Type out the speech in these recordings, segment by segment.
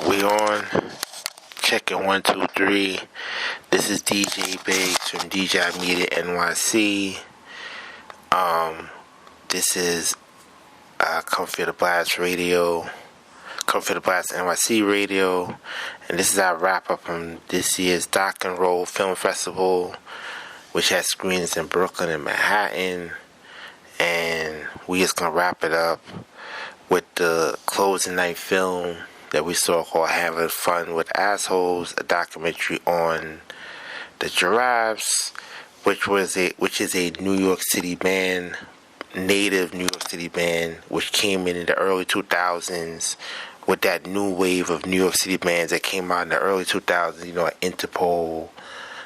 We on. Checking 1, 2, 3. This is DJ Biggs from dgimedianyc. This is Comfy the Blast Radio, Comfy the Blast NYC Radio, and this is our wrap up from this year's Dock and Roll Film Festival, which has screenings in Brooklyn and Manhattan. And we just gonna wrap it up with the closing night film that we saw called Having Fun with Assholes, a documentary on the Giraffes, which is a New York City band, native New York City band, which came in the early 2000s with that new wave of New York City bands that came out in the early 2000s, like Interpol,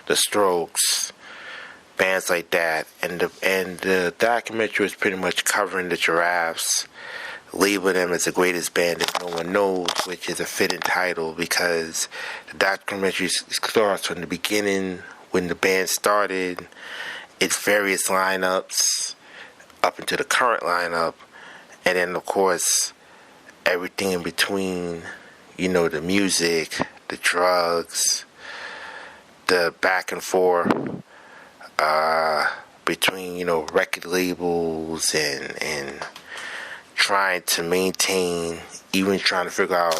The Strokes, bands like that. And the documentary was pretty much covering the Giraffes, label them as the greatest band that no one knows, which is a fitting title because the documentary starts from the beginning when the band started, its various lineups up into the current lineup, and then of course everything in between, the music, the drugs, the back and forth between record labels and trying to maintain, even trying to figure out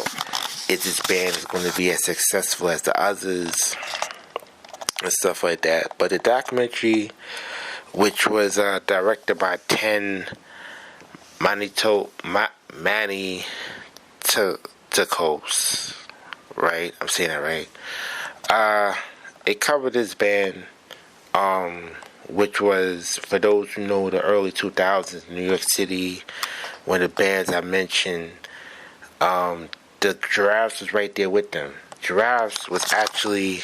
if this band is going to be as successful as the others and stuff like that. But the documentary, which was directed by Manny Tokos, right? I'm saying that right. It covered this band, which was, for those who know, the early 2000s in New York City. One of the bands I mentioned, the Giraffes was right there with them. Giraffes was actually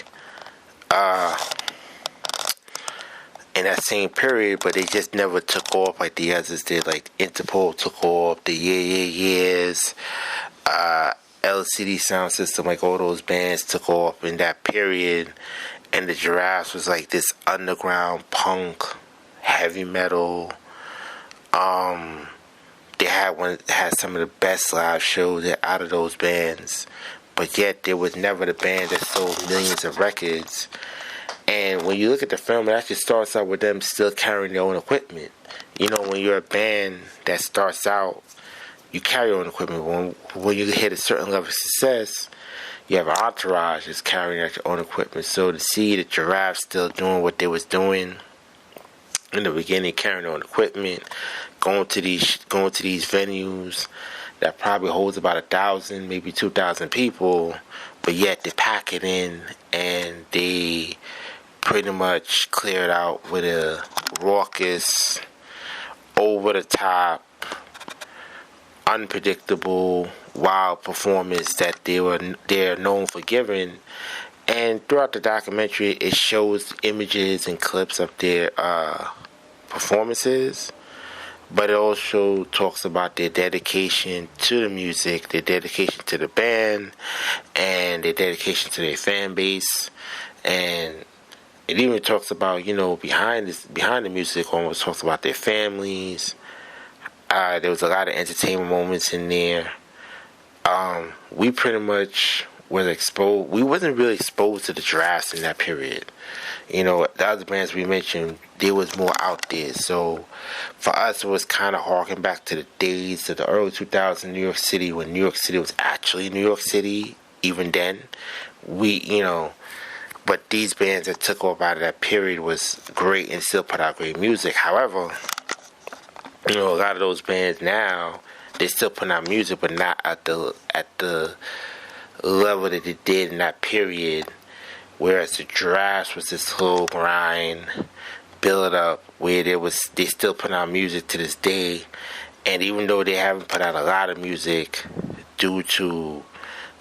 in that same period, but they just never took off like the others did. Like Interpol took off, the Yeahs, LCD Sound System, like all those bands took off in that period. And the Giraffes was like this underground punk, heavy metal. They had some of the best live shows out of those bands, but yet there was never the band that sold millions of records. And when you look at the film, it actually starts out with them still carrying their own equipment. When you're a band that starts out, you carry your own equipment. When you hit a certain level of success, you have an entourage that's carrying out your own equipment. So to see the Giraffes still doing what they was doing in the beginning, carrying their own equipment, going to these venues that probably holds about 1,000, maybe 2,000 people, but yet they pack it in and they pretty much clear it out with a raucous, over the top, unpredictable, wild performance that they're known for giving. And throughout the documentary, it shows images and clips of their performances, but it also talks about their dedication to the music, their dedication to the band, and their dedication to their fan base. And it even talks about, behind the music, almost talks about their families. There was a lot of entertainment moments in there. We pretty much was exposed. We wasn't really exposed to the Giraffes in that period. The other bands we mentioned, they was more out there. So for us, it was kind of harking back to the days of the early 2000s in New York City, when New York City was actually New York City. Even then, but these bands that took off out of that period was great and still put out great music. However, a lot of those bands now, they still put out music, but not at the level that they did in that period. Whereas the Giraffes was this slow grind, build up, where they still put out music to this day. And even though they haven't put out a lot of music due to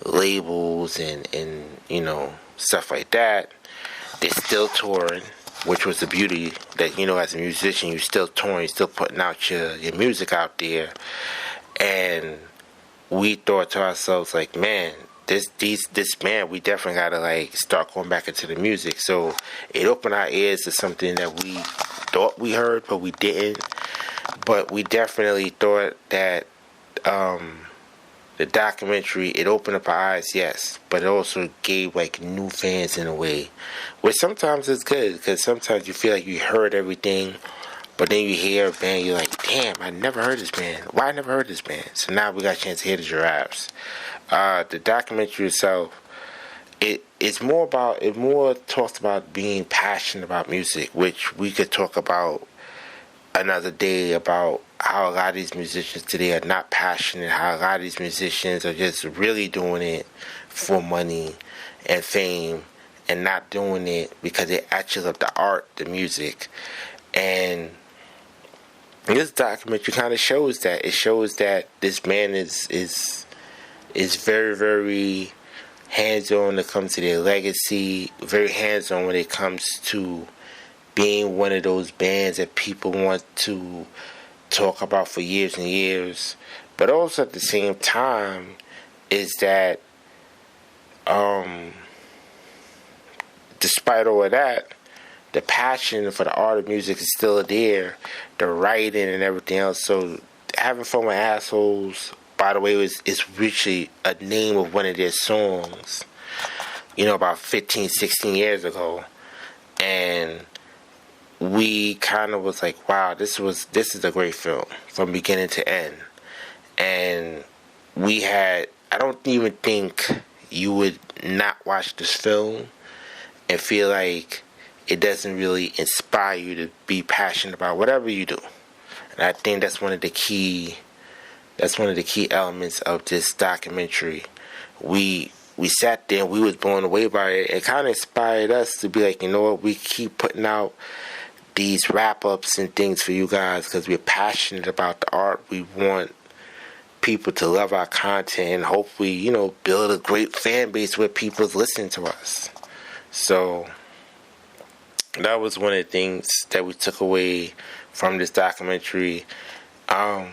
labels and stuff like that, they're still touring, which was the beauty that, as a musician, you're still touring, you're still putting out your music out there. And we thought to ourselves, like, man, this band, we definitely gotta start going back into the music. So it opened our ears to something that we thought we heard, but we didn't. But we definitely thought that the documentary, it opened up our eyes, yes, but it also gave like new fans in a way, which sometimes is good because sometimes you feel like you heard everything, but then you hear a band, you're like, damn, I never heard this band. Why I never heard this band? So now we got a chance to hear the Giraffes. The documentary itself, it more talks about being passionate about music, which we could talk about another day, about how a lot of these musicians today are not passionate, how a lot of these musicians are just really doing it for money and fame and not doing it because they actually love the art, the music. And this documentary kind of shows that. It shows that this man is very, very hands-on when it comes to their legacy, very hands-on when it comes to being one of those bands that people want to talk about for years and years. But also at the same time is that despite all of that, the passion for the art of music is still there, the writing and everything else. So Having Fun with Assholes, by the way, is really a name of one of their songs, about 15, 16 years ago. And we kind of was like, wow, this is a great film from beginning to end. And I don't even think you would not watch this film and feel like it doesn't really inspire you to be passionate about whatever you do. And I think that's one of the key elements of this documentary. We sat there and we was blown away by it. It kind of inspired us to be like, you know what, we keep putting out these wrap-ups and things for you guys because we're passionate about the art. We want people to love our content and hopefully, build a great fan base where people's listening to us. So that was one of the things that we took away from this documentary. We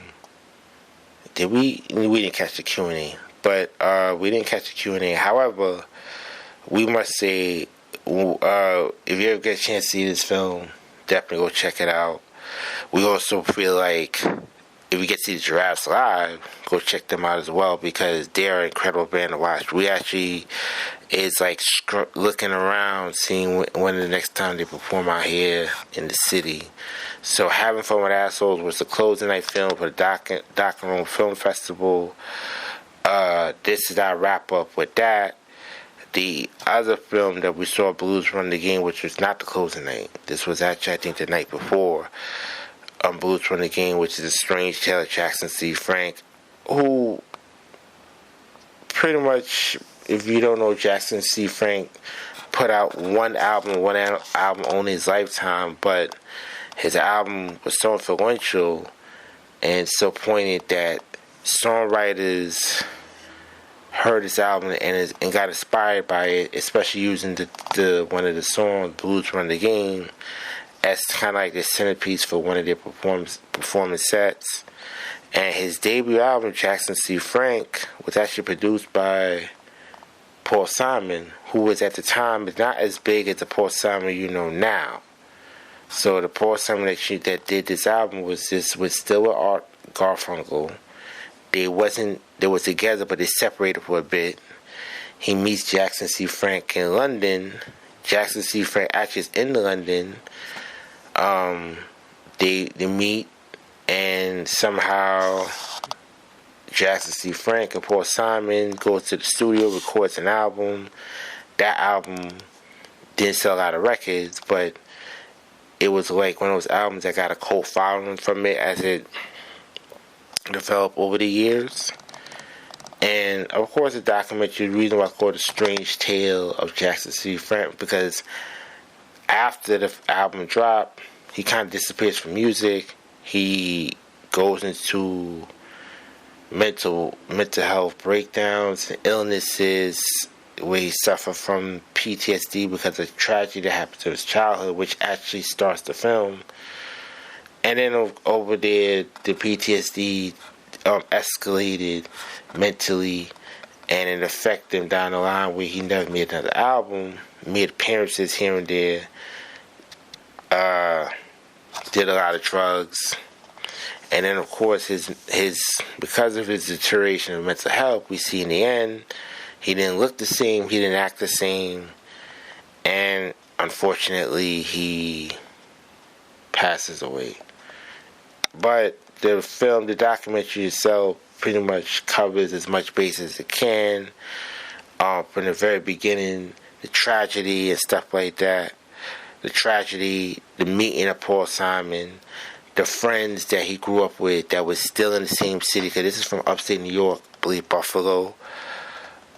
didn't catch the Q&A, but we didn't catch the Q&A. However, we must say, if you ever get a chance to see this film, definitely go check it out. We also feel like if we get to see the Giraffes live, go check them out as well because they're an incredible band to watch. We actually is like looking around, seeing when the next time they perform out here in the city. So Having Fun with Assholes was the closing night film for the Dock and Roll Film Festival. This is our wrap up with that. The other film that we saw, Blues Run the Game, which was not the closing night. This was actually, I think, the night before. Blues Run the Game, which is a strange tale of Jackson C. Frank, who pretty much, if you don't know, Jackson C. Frank put out one album only his lifetime, but his album was so influential and so poignant that songwriters heard this album and got inspired by it, especially using the one of the songs, Blues Run the Game, as kind of like the centerpiece for one of their performance sets. And his debut album, Jackson C. Frank, was actually produced by Paul Simon, who was at the time not as big as the Paul Simon you know now. So the Paul Simon that did this album was still with Art Garfunkel. They were together, but they separated for a bit. He meets Jackson C. Frank in London. Jackson C. Frank actually is in London. They meet, and somehow Jackson C. Frank and Paul Simon goes to the studio, records an album. That album didn't sell a lot of records, but it was like one of those albums that got a cult following from it as it developed over the years. And of course the documentary, the reason why I call it A Strange Tale of Jackson C. Frank, because after the album dropped, he kind of disappears from music. He goes into mental health breakdowns and illnesses where he suffered from PTSD because of tragedy that happened to his childhood, which actually starts the film. And then over there, the PTSD escalated mentally, and it affected him down the line where he never made another album, made appearances here and there, did a lot of drugs, And then, of course, his because of his deterioration of mental health, we see in the end, he didn't look the same, he didn't act the same, and unfortunately, he passes away. But the documentary itself, pretty much covers as much base as it can. From the very beginning, the tragedy and stuff like that. The tragedy, the meeting of Paul Simon, the friends that he grew up with that was still in the same city, because this is from upstate New York, I believe Buffalo.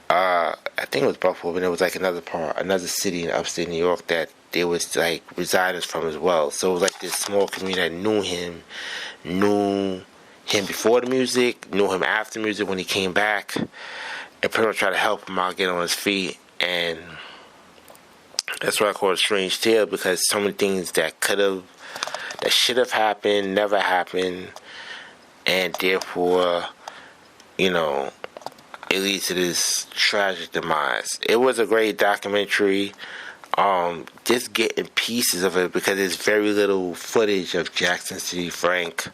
I think it was Buffalo, but it was like another city in upstate New York that there was like residents from as well. So it was like this small community that knew him before the music, knew him after music when he came back, and pretty much tried to help him out get on his feet. And that's why I call it a strange tale, because so many things that should have happened never happened, and therefore, it leads to this tragic demise. It was a great documentary. Just getting pieces of it, because there's very little footage of Jackson City Frank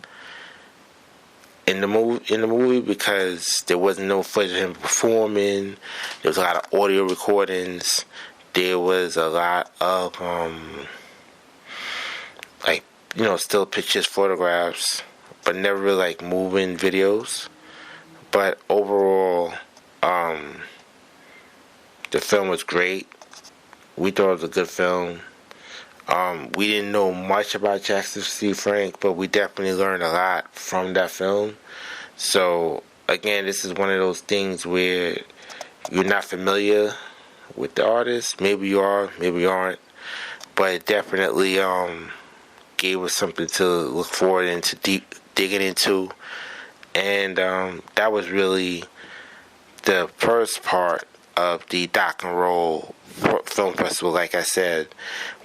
in the movie, because there wasn't no footage of him performing. There was a lot of audio recordings. There was a lot of still pictures, photographs, but never really like moving videos. But overall, the film was great. We thought it was a good film. We didn't know much about Jackson City Frank, but we definitely learned a lot from that film. So, again, this is one of those things where you're not familiar with the artist. Maybe you are, maybe you aren't. But it definitely gave us something to look forward into, digging into. And that was really the first part of the Dock and Roll Film Festival. Like I said,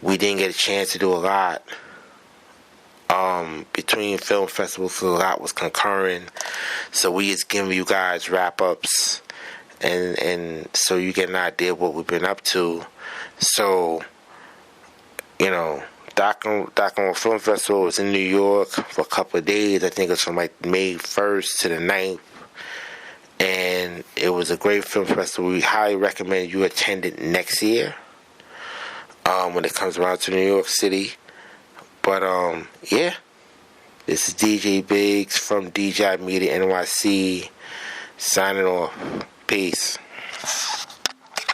we didn't get a chance to do a lot between film festivals, so a lot was concurring. So we just giving you guys wrap-ups, and so you get an idea of what we've been up to. So, Dock and Roll Film Festival was in New York for a couple of days. I think it's from like May 1st to the 9th. And it was a great film festival. We highly recommend you attend it next year when it comes around to New York City. But, yeah. This is DJ Biggs from dgimedianyc signing off. Peace.